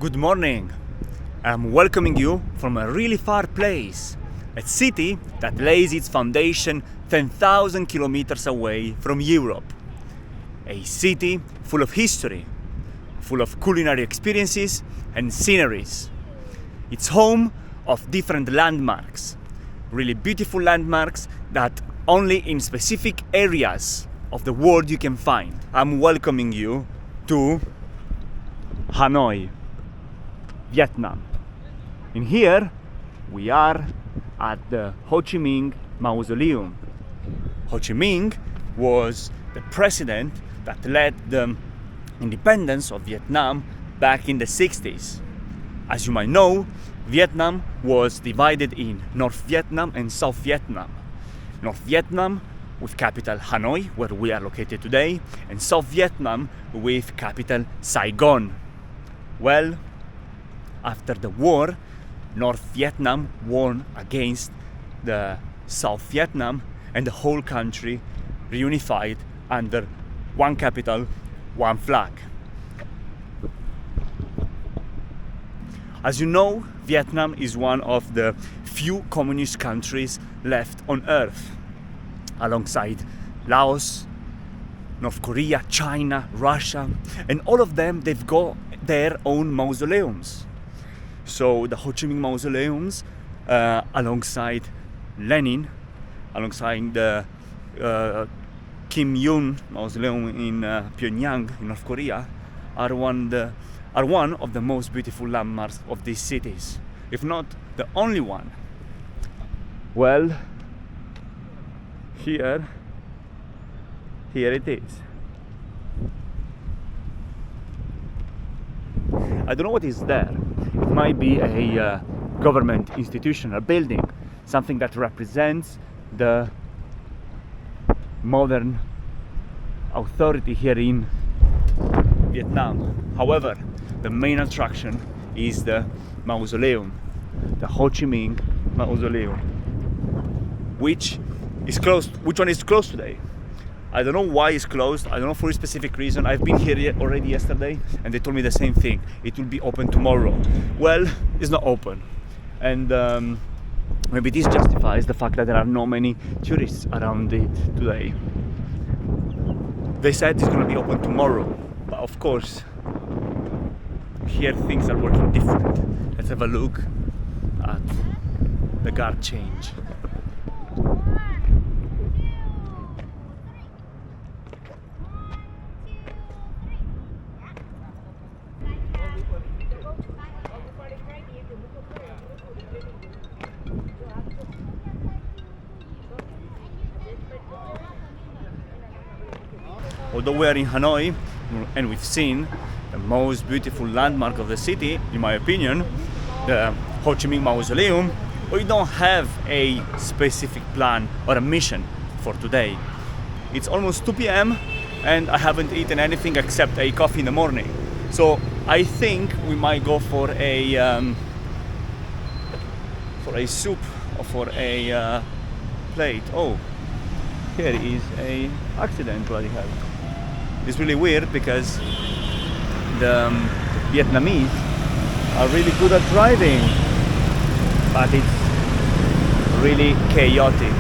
Good morning. I'm welcoming you from a really far place, a city that lays its foundation 10,000 kilometers away from Europe. A city full of history, full of culinary experiences and sceneries. It's home of different landmarks, really beautiful landmarks that only in specific areas of the world you can find. I'm welcoming you to Hanoi, Vietnam. In here, we are at the Ho Chi Minh Mausoleum. Ho Chi Minh was the president that led the independence of Vietnam back in the 60s. As you might know, Vietnam was divided in North Vietnam and South Vietnam. North Vietnam with capital Hanoi, where we are located today, and South Vietnam with capital Saigon. Well, after the war, North Vietnam won against the South Vietnam, and the whole country reunified under one capital, one flag. As you know, Vietnam is one of the few communist countries left on earth, alongside Laos, North Korea, China, Russia, and all of them, they've got their own mausoleums. So the Ho Chi Minh mausoleums, alongside Lenin, alongside the Kim Il-sung mausoleum in Pyongyang, in North Korea, are one of the most beautiful landmarks of these cities, if not the only one. Well, here it is. I don't know what is there. It might be a government institution, a building, something that represents the modern authority here in Vietnam. However, the main attraction is the mausoleum, the Ho Chi Minh Mausoleum, which one is closed today. I don't know why it's closed. I don't know for a specific reason. I've been here already yesterday and they told me the same thing. It will be open tomorrow. Well, it's not open. And maybe this justifies the fact that there are not many tourists around it today. They said it's going to be open tomorrow. But of course, here things are working different. Let's have a look at the guard change. Although we are in Hanoi and we've seen the most beautiful landmark of the city, in my opinion, the Ho Chi Minh Mausoleum, we don't have a specific plan or a mission for today. It's almost 2 p.m. and I haven't eaten anything except a coffee in the morning. So I think we might go for a soup or for a plate. Oh, here is a accident, bloody hell. It's really weird because the Vietnamese are really good at driving, but it's really chaotic.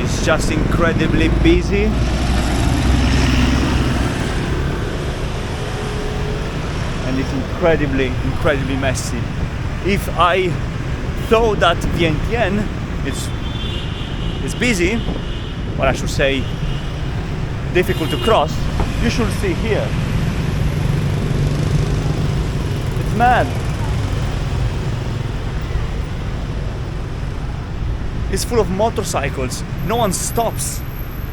It's just incredibly busy. And it's incredibly messy. If I thought that Vientiane is busy, or I should say difficult to cross, you should see here. It's mad. It's full of motorcycles. No one stops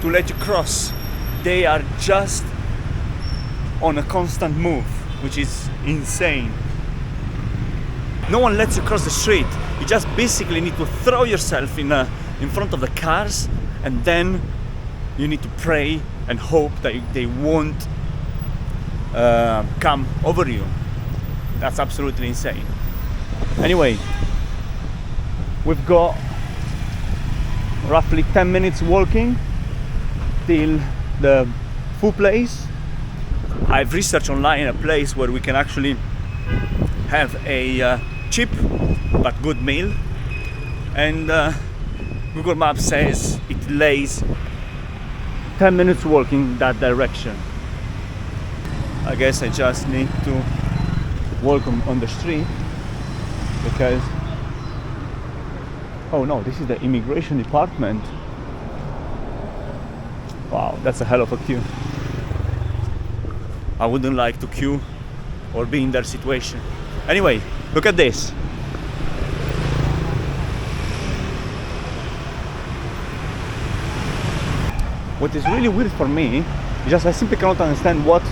to let you cross. They are just on a constant move, which is insane. No one lets you cross the street. You just basically need to throw yourself in front of the cars, and then you need to pray and hope that they won't come over you. That's absolutely insane. Anyway, we've got roughly 10 minutes walking till the pho place. I've researched online a place where we can actually have a cheap but good meal, and Google Maps says it lays 10 minutes walking that direction. I guess I just need to walk on the street because, oh no, this is the immigration department. Wow, that's a hell of a queue. I wouldn't like to queue or be in their situation. Anyway, look at this. What is really weird for me is just I simply cannot understand what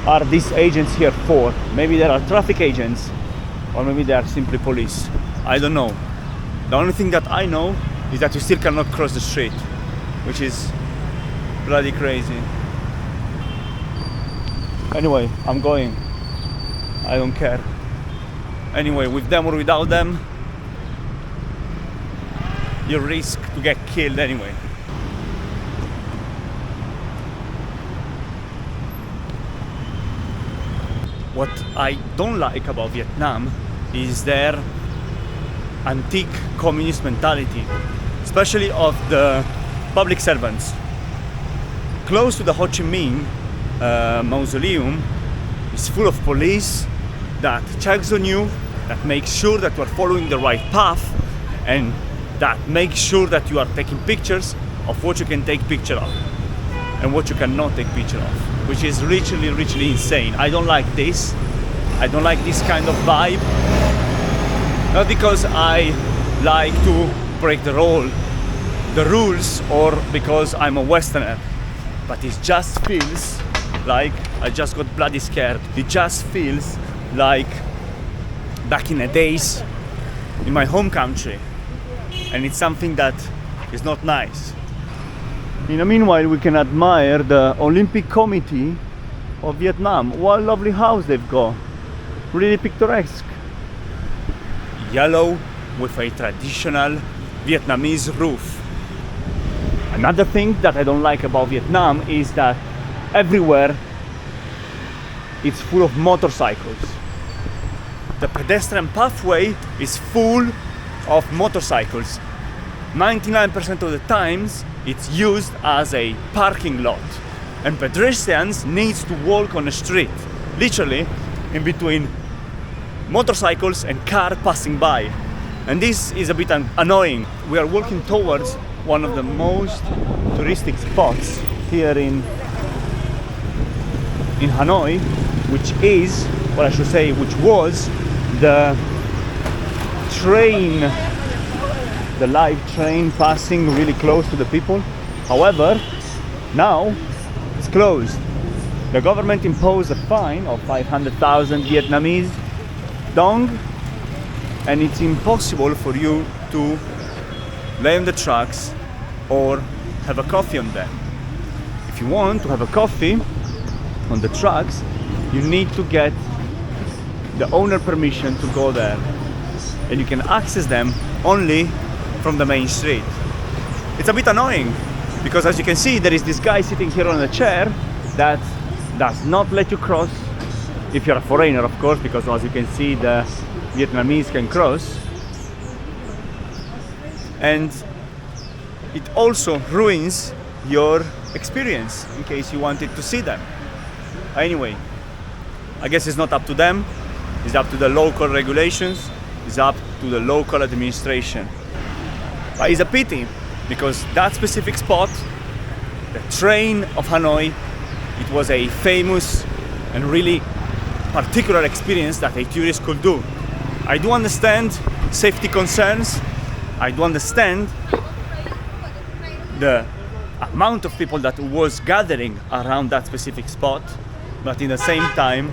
are these agents here for. Maybe there are traffic agents, or maybe they are simply police. I don't know. The only thing that I know is that you still cannot cross the street, which is bloody crazy. Anyway, I'm going. I don't care. Anyway, with them or without them, you risk to get killed anyway. What I don't like about Vietnam is their antique communist mentality, especially of the public servants. Close to the Ho Chi Minh mausoleum is full of police that checks on you, that makes sure that you are following the right path, and that makes sure that you are taking pictures of what you can take picture of and what you cannot take picture of, which is literally insane. I don't like this. I don't like this kind of vibe. Not because I like to break the rules, or because I'm a Westerner, but it just feels like I just got bloody scared. It just feels like back in the days in my home country, and it's something that is not nice. In the meanwhile, we can admire the Olympic Committee of Vietnam. What a lovely house they've got. Really picturesque. Yellow with a traditional Vietnamese roof. Another thing that I don't like about Vietnam is that everywhere it's full of motorcycles. The pedestrian pathway is full of motorcycles. 99% of the times it's used as a parking lot, and pedestrians need to walk on the street, literally in between motorcycles and car passing by. And this is a bit annoying. We are walking towards one of the most touristic spots here in Hanoi, which is, well, I should say, which was the train, the live train passing really close to the people. However, now it's closed. The government imposed a fine of 500,000 Vietnamese dong, and it's impossible for you to lay on the tracks or have a coffee on them. If you want to have a coffee on the tracks, you need to get the owner permission to go there, and you can access them only from the main street. It's a bit annoying because, as you can see, there is this guy sitting here on a chair that does not let you cross if you're a foreigner, of course, because as you can see, the Vietnamese can cross. And it also ruins your experience in case you wanted to see them. Anyway, I guess it's not up to them, it's up to the local regulations, it's up to the local administration. But it's a pity, because that specific spot, the train of Hanoi, it was a famous and really particular experience that a tourist could do. I do understand safety concerns, I do understand the amount of people that was gathering around that specific spot, but in the same time,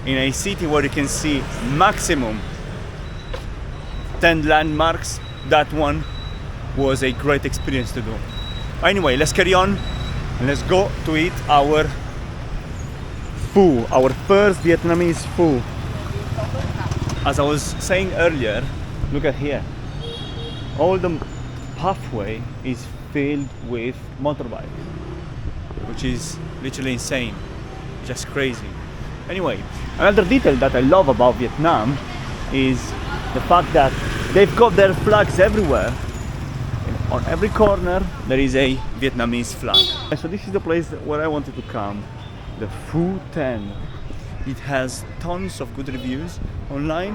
in a city where you can see maximum 10 landmarks, that one was a great experience to do. Anyway, let's carry on and let's go to eat our pho, our first Vietnamese pho. As I was saying earlier, look at here. All the pathway is filled with motorbikes, which is literally insane, just crazy. Anyway, another detail that I love about Vietnam is the fact that they've got their flags everywhere. On every corner there is a Vietnamese flag. So this is the place where I wanted to come, the Pho 10. It has tons of good reviews online.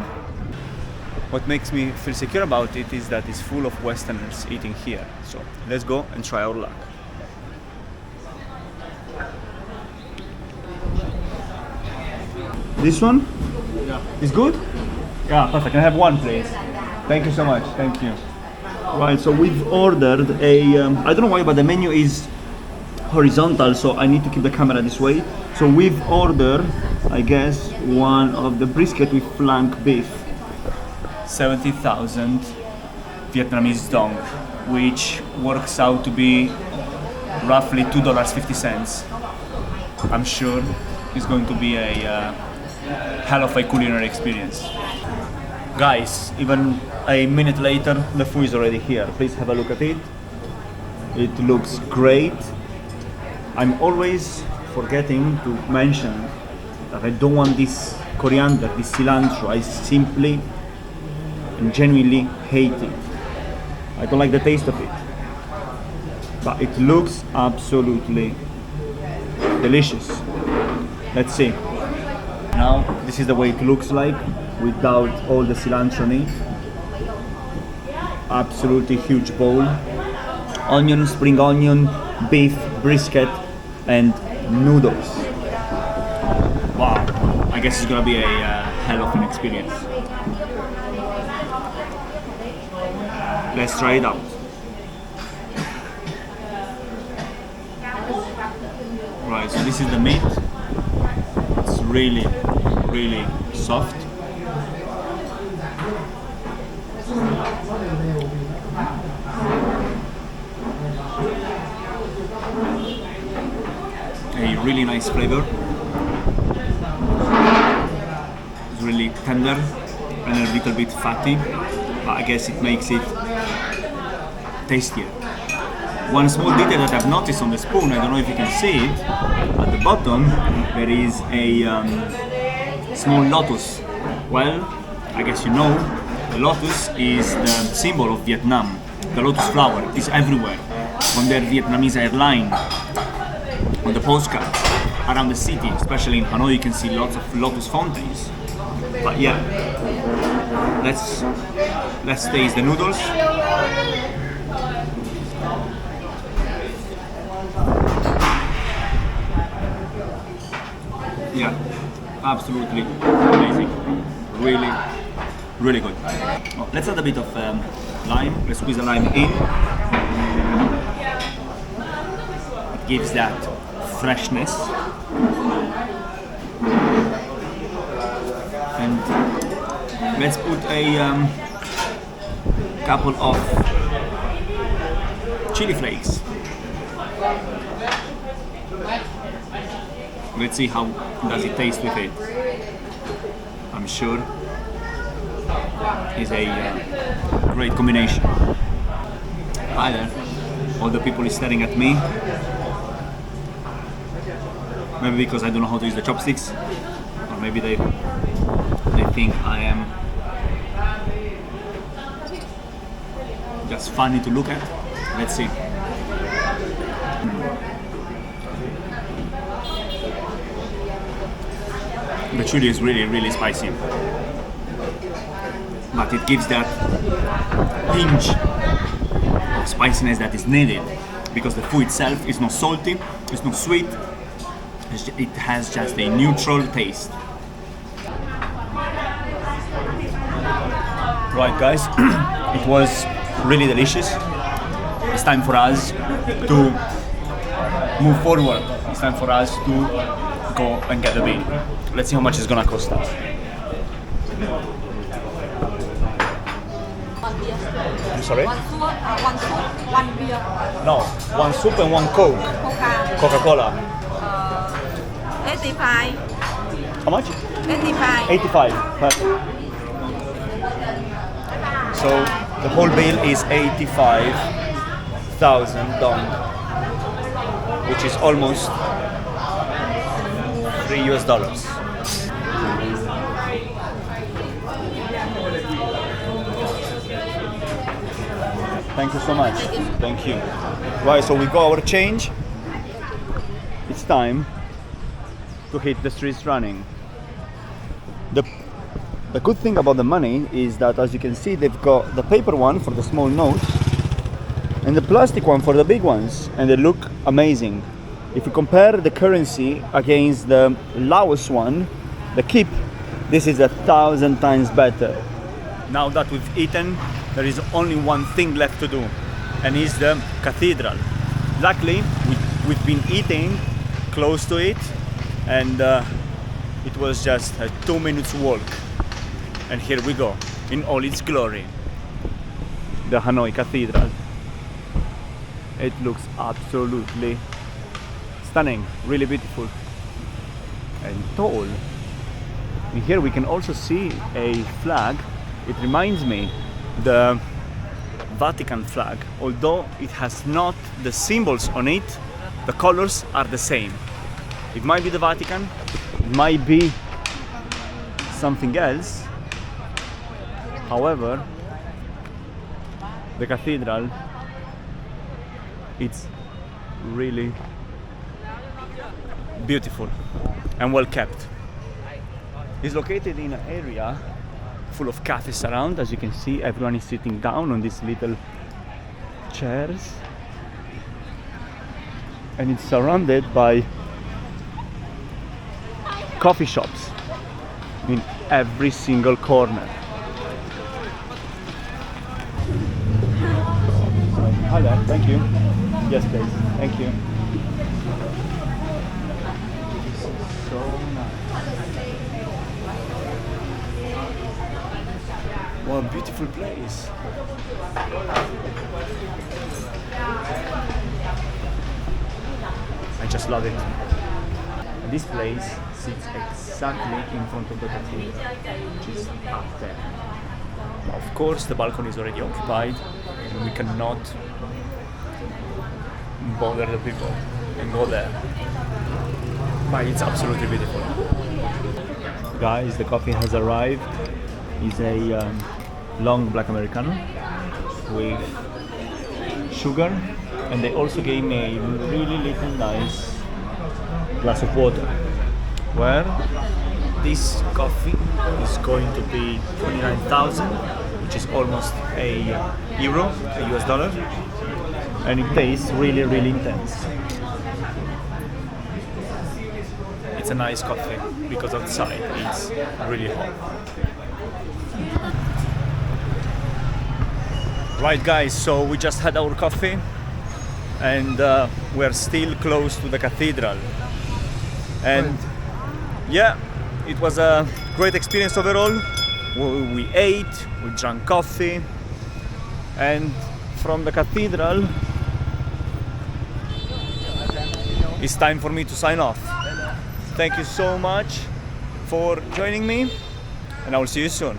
What makes me feel secure about it is that it's full of Westerners eating here. So let's go and try our luck. This one? Yeah. Is good? Yeah, perfect. Can I have one, please? Thank you so much. Thank you. Right, so we've ordered a, I don't know why, but the menu is horizontal, so I need to keep the camera this way. So we've ordered, I guess, one of the brisket with flank beef. 70,000 Vietnamese dong, which works out to be roughly $2.50. I'm sure it's going to be a hell of a culinary experience. Guys, even a minute later, the food is already here. Please have a look at it. It looks great. I'm always forgetting to mention that I don't want this coriander, this cilantro. I simply and genuinely hate it. I don't like the taste of it. But it looks absolutely delicious. Let's see. Now, this is the way it looks like without all the cilantro in it. Absolutely huge bowl. Onion, spring onion, beef, brisket, and noodles. Wow, I guess it's gonna be a hell of an experience. Let's try it out. Right, so this is the meat. It's really, really soft. A really nice flavor. It's really tender and a little bit fatty, but I guess it makes it tastier. One small detail that I've noticed on the spoon, I don't know if you can see it, at the bottom there is a small lotus. Well, I guess you know, the lotus is the symbol of Vietnam. The lotus flower is everywhere, on their Vietnamese airline, on the postcards, around the city, especially in Hanoi you can see lots of lotus fountains. But yeah, let's taste the noodles. Yeah, absolutely amazing. Really, really good. Oh, let's add a bit of lime. Let's squeeze the lime in. It gives that freshness. And let's put a couple of chili flakes. Let's see how does it taste with it. I'm sure it's a great combination. Hi there. All the people is staring at me. Maybe because I don't know how to use the chopsticks, or maybe they think I am just funny to look at. Let's see. The chili is really, really spicy, but it gives that pinch of spiciness that is needed, because the food itself is not salty, it's not sweet, it has just a neutral taste. Right guys, it was really delicious. It's time for us to move forward. It's time for us to go and get the bill. Let's see how much it's gonna cost us. I'm sorry? One soup, one beer. No, one soup and one Coke. Coca. Coca-Cola. 85. How much? 85. 85. Perfect. So the whole bill is 85,000 dong, which is almost $3 US. Thank you so much. Thank you. Right, so we got our change. It's time to hit the streets running. The good thing about the money is that, as you can see, they've got the paper one for the small notes and the plastic one for the big ones, and they look amazing. If you compare the currency against the Laos one, the kip, this is 1,000 times better. Now that we've eaten, there is only one thing left to do, and it's the cathedral. Luckily, we've been eating close to it, and it was just a 2 minutes walk. And here we go, in all its glory. The Hanoi Cathedral. It looks absolutely stunning, really beautiful and tall. And here we can also see a flag. It reminds me the Vatican flag, although it has not the symbols on it, the colors are the same. It might be the Vatican, it might be something else. However, the cathedral, it's really beautiful and well kept. It's located in an area full of cafes around. As you can see, everyone is sitting down on these little chairs, and it's surrounded by coffee shops in every single corner. Hi there, thank you. Yes, please. Thank you. So nice. What a beautiful place. I just love it. And this place sits exactly in front of the cathedral, which is up there. Of course, the balcony is already occupied, and we cannot bother the people and go there. But it's absolutely beautiful. Guys, the coffee has arrived. It's a long black Americano with sugar, and they also gave me a really little nice glass of water, where this coffee is going to be 29,000, which is almost a euro, a US dollar, and it tastes really, really intense. It's a nice coffee because outside it's really hot. Right guys, so we just had our coffee, and we're still close to the cathedral, and yeah, it was a great experience overall. We ate, we drank coffee, and from the cathedral it's time for me to sign off. Thank you so much for joining me, and I will see you soon.